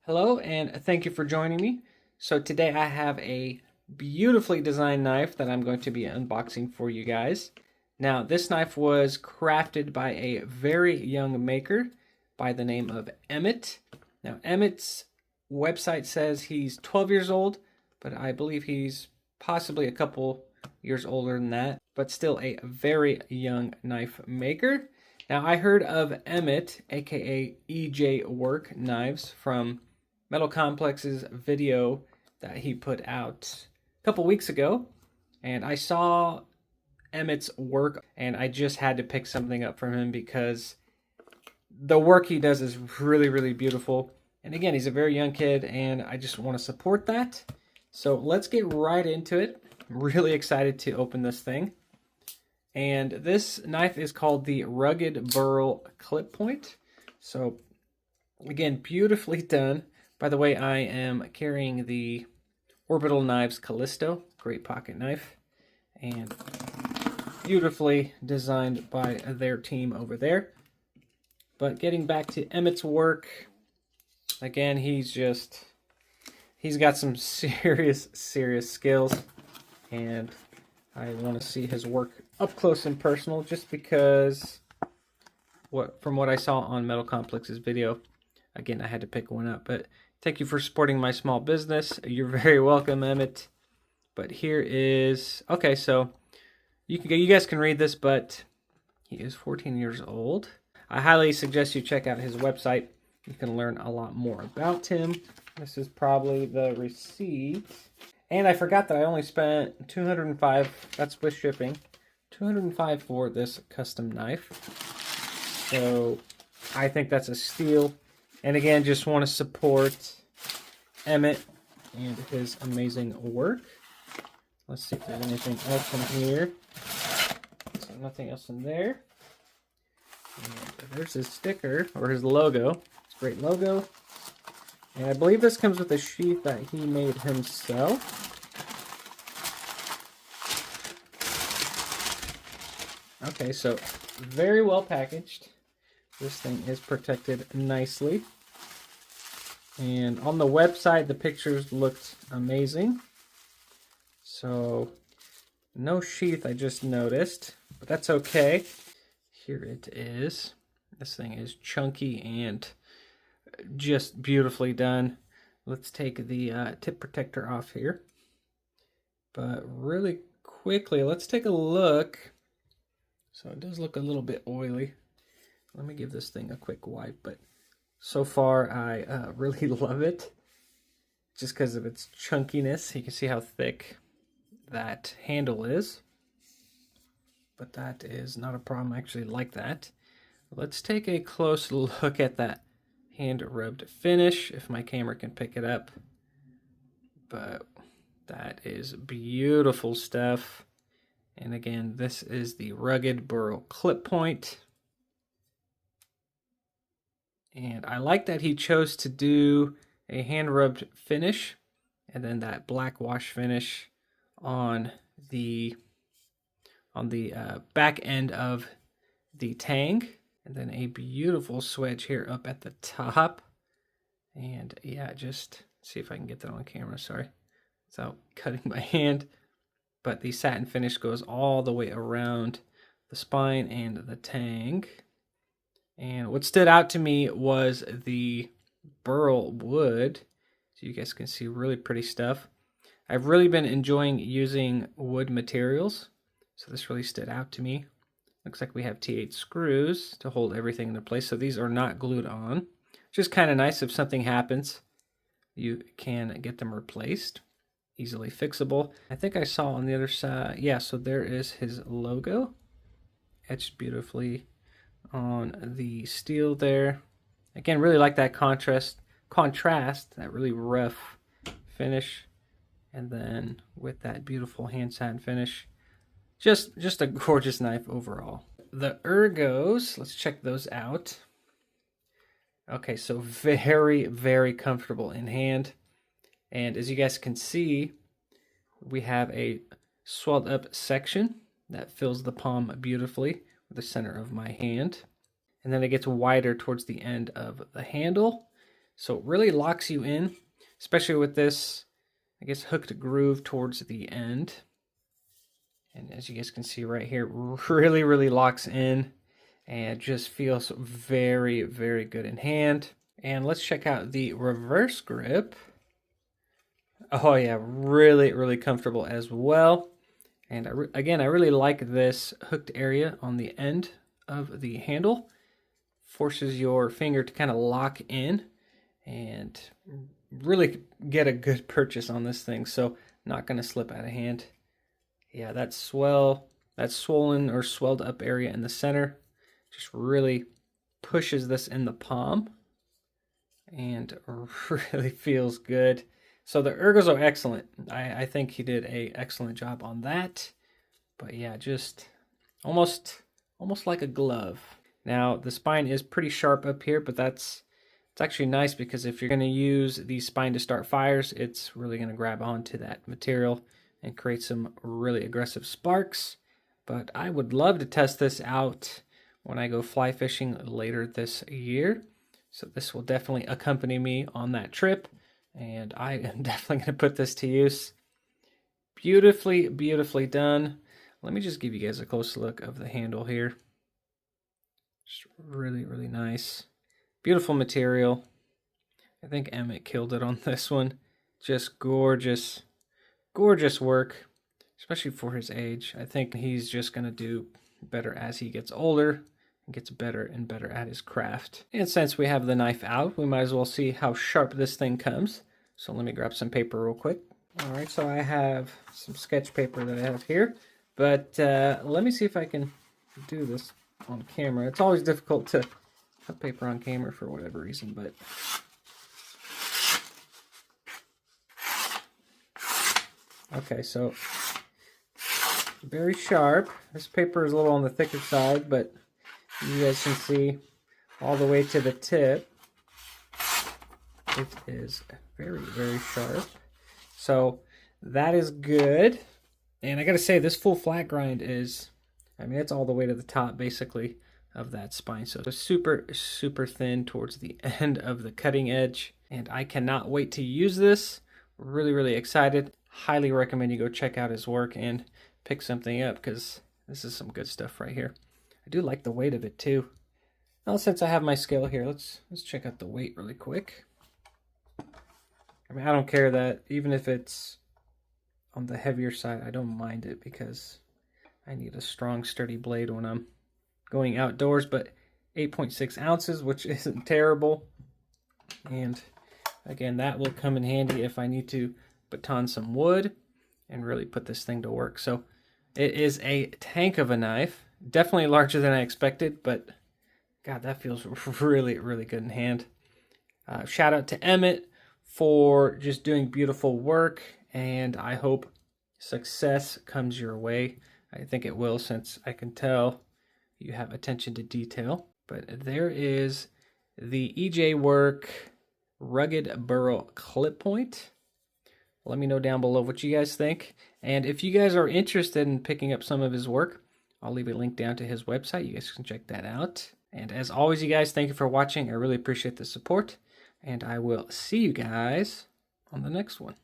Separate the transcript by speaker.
Speaker 1: Hello, and thank you for joining me. So today I have a beautifully designed knife that I'm going to be unboxing for you guys. Now, this knife was crafted by a very young maker by the name of Emmett. Now, Emmett's website says he's 12 years old, but I believe he's possibly a couple years older than that, but still a very young knife maker. Now, I heard of Emmett, aka EJ Work Knives, from Metal Complex's video that he put out a couple weeks ago, and I saw Emmett's work and I just had to pick something up from him because the work he does is really beautiful. And again, he's a very young kid and I just want to support that. So let's get right into it. I'm really excited to open this thing. And this knife is called the Rugged Burl Clip Point. So again, beautifully done. By the way, I am carrying the Orbital Knives Callisto, great pocket knife, and beautifully designed by their team over there. But getting back to Emmett's work, again, he's got some serious skills, and I want to see his work up close and personal just because from what I saw on Metal Complex's video, again, I had to pick one up. But thank you for supporting my small business. You're very welcome, Emmett. But here is, okay, so you guys can read this, but he is 14 years old. I highly suggest you check out his website. You can learn a lot more about him. This is probably the receipt. And I forgot that I only spent $205, that's with shipping, $205 for this custom knife. So I think that's a steal. And again, just want to support Emmett and his amazing work. Let's see if there's anything else in here. So nothing else in there. And there's his sticker, or his logo. It's a great logo. And I believe this comes with a sheath that he made himself. Okay, so very well packaged. This thing is protected nicely. And on the website, the pictures looked amazing. So, no sheath, I just noticed. But that's okay. Here it is. This thing is chunky and just beautifully done. Let's take the tip protector off here. But really quickly, let's take a look. So it does look a little bit oily. Let me give this thing a quick wipe, but so far I really love it just because of its chunkiness. You can see how thick that handle is, but that is not a problem. I actually like that. Let's take a close look at that hand rubbed finish, if my camera can pick it up. But that is beautiful stuff. And again, this is the Rugged Burl Clip Point. And I like that he chose to do a hand-rubbed finish and then that black wash finish on the back end of the tang. And then a beautiful swedge here up at the top. And yeah, just see if I can get that on camera, sorry, without cutting my hand. But the satin finish goes all the way around the spine and the tang. And what stood out to me was the burl wood. So you guys can see really pretty stuff. I've really been enjoying using wood materials. So this really stood out to me. Looks like we have T8 screws to hold everything into place. So these are not glued on. Just kind of nice if something happens. You can get them replaced. Easily fixable. I think I saw on the other side. Yeah, so there is his logo. Etched beautifully on the steel there. Again, really like that contrast, that really rough finish. And then with that beautiful hand satin finish. Just a gorgeous knife overall. The ergos, let's check those out. Okay, so very comfortable in hand. And as you guys can see, we have a swelled up section that fills the palm beautifully with the center of my hand. And then it gets wider towards the end of the handle. So it really locks you in, especially with this, I guess, hooked groove towards the end. And as you guys can see right here, really, really locks in and just feels very, very good in hand. And let's check out the reverse grip. Oh yeah, really, really comfortable as well. And again, I really like this hooked area on the end of the handle. Forces your finger to kind of lock in and really get a good purchase on this thing. So not going to slip out of hand. Yeah, that swollen or swelled up area in the center just really pushes this in the palm and really feels good. So the ergos are excellent. I think he did an excellent job on that. But yeah, just almost like a glove. Now the spine is pretty sharp up here, but it's actually nice because if you're going to use the spine to start fires, it's really going to grab onto that material and create some really aggressive sparks. But I would love to test this out when I go fly fishing later this year. So this will definitely accompany me on that trip. And I am definitely going to put this to use. Beautifully, beautifully done. Let me just give you guys a close look of the handle here. Just really, really nice. Beautiful material. I think Emmett killed it on this one. Just gorgeous, gorgeous work, especially for his age. I think he's just going to do better as he gets older and gets better and better at his craft. And since we have the knife out, we might as well see how sharp this thing comes. So let me grab some paper real quick. All right, so I have some sketch paper that I have here, but let me see if I can do this on camera. It's always difficult to cut paper on camera for whatever reason, but okay, so very sharp. This paper is a little on the thicker side, but you guys can see all the way to the tip. It is very, very sharp. So that is good. And I gotta say, this full flat grind is, I mean, it's all the way to the top basically of that spine. So it's super, super thin towards the end of the cutting edge. And I cannot wait to use this. Really, really excited. Highly recommend you go check out his work and pick something up because this is some good stuff right here. I do like the weight of it too. Now, since I have my scale here, let's check out the weight really quick. I mean, I don't care that even if it's on the heavier side, I don't mind it because I need a strong, sturdy blade when I'm going outdoors. But 8.6 ounces, which isn't terrible. And again, that will come in handy if I need to baton some wood and really put this thing to work. So it is a tank of a knife. Definitely larger than I expected, but God, that feels really, really good in hand. Shout out to Emmett for just doing beautiful work, and I hope success comes your way. I think it will, since I can tell you have attention to detail. But there is the EJ Work Rugged Burl Clip Point. Let me know down below what you guys think. And if you guys are interested in picking up some of his work, I'll leave a link down to his website. You guys can check that out. And as always, you guys, thank you for watching. I really appreciate the support. And I will see you guys on the next one.